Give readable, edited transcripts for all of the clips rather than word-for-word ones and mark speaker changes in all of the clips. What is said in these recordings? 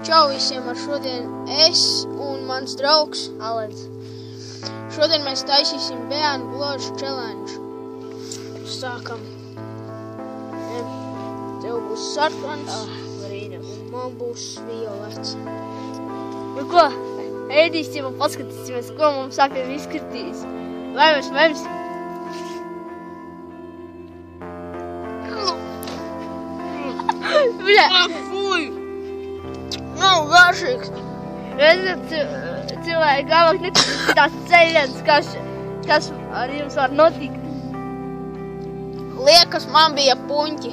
Speaker 1: Čau visiem, ar šodien es un mans draugs
Speaker 2: Alens.
Speaker 1: Šodien mēs taisīsim bērnu bložu challenge. Sākam. Tev būs sarkans, un man būs violets.
Speaker 2: Nu ko, ēdīsim un paskatīsimies, ko mums sākam izskatīs. Vai mēs vemsim? Bļā!
Speaker 1: Fuj! Nav garšīgs.
Speaker 2: Redzat, cilvēki galvāk netīk tās ceļienas, kas ar jums var notikt.
Speaker 1: Liekas, man bija puņķi.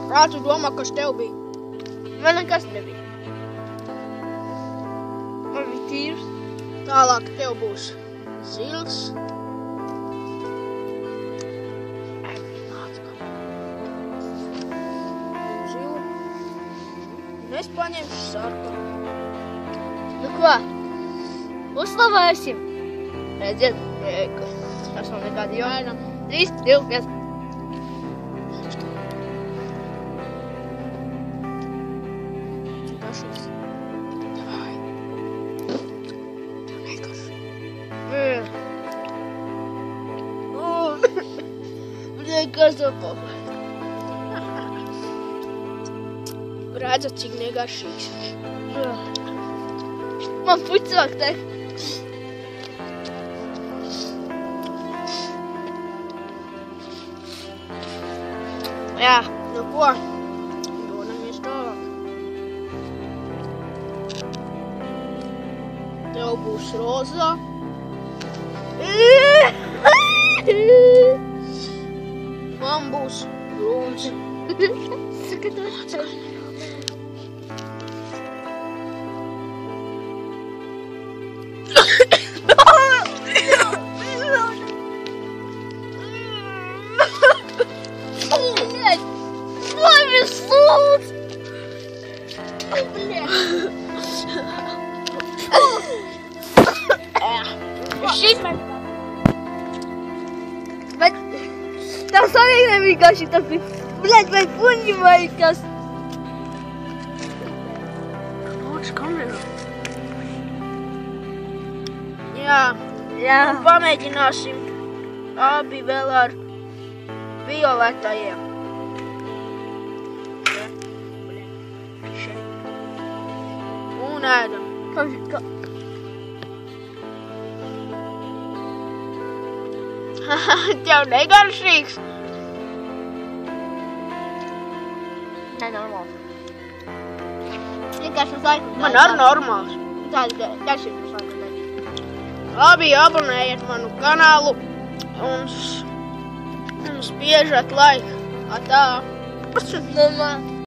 Speaker 1: Kā tu domā, kas tev bija?
Speaker 2: Man nekas nebija. Man bija tīrs.
Speaker 1: Tālāk tev būs zils. Un es paņemšu sarkanu.
Speaker 2: Nu ko, uzslavēsim. Redziet, tas nav nekādi
Speaker 1: Vainam.
Speaker 2: 3, 2, 1.
Speaker 1: Garšīgs. Davai. Tev negaršo.
Speaker 2: Kas tev papa?
Speaker 1: Redzat, cik negaršīgs.
Speaker 2: Man puķāk te.
Speaker 1: Jā, nu ko? Dodamies tālāk. Tev būs rozā. Man būs brūns.
Speaker 2: Bet tas arī nebija garšīgi, tas bija, bļaļ, vai puņi vai kas.
Speaker 1: Lūdzu, kamerā. Jā,
Speaker 2: Jā.
Speaker 1: un pamēģināsim abi vēl ar violetajiem. Šeit. Un ēdam. Tev negaršīgs?
Speaker 2: Nenormāls. Vienkārši uz laiku.
Speaker 1: Man ar normāls.
Speaker 2: Tāda garšība uz laiku nebija.
Speaker 1: Labi, abonējiet manu kanālu un spiežat laiku. Atā.
Speaker 2: Mamā.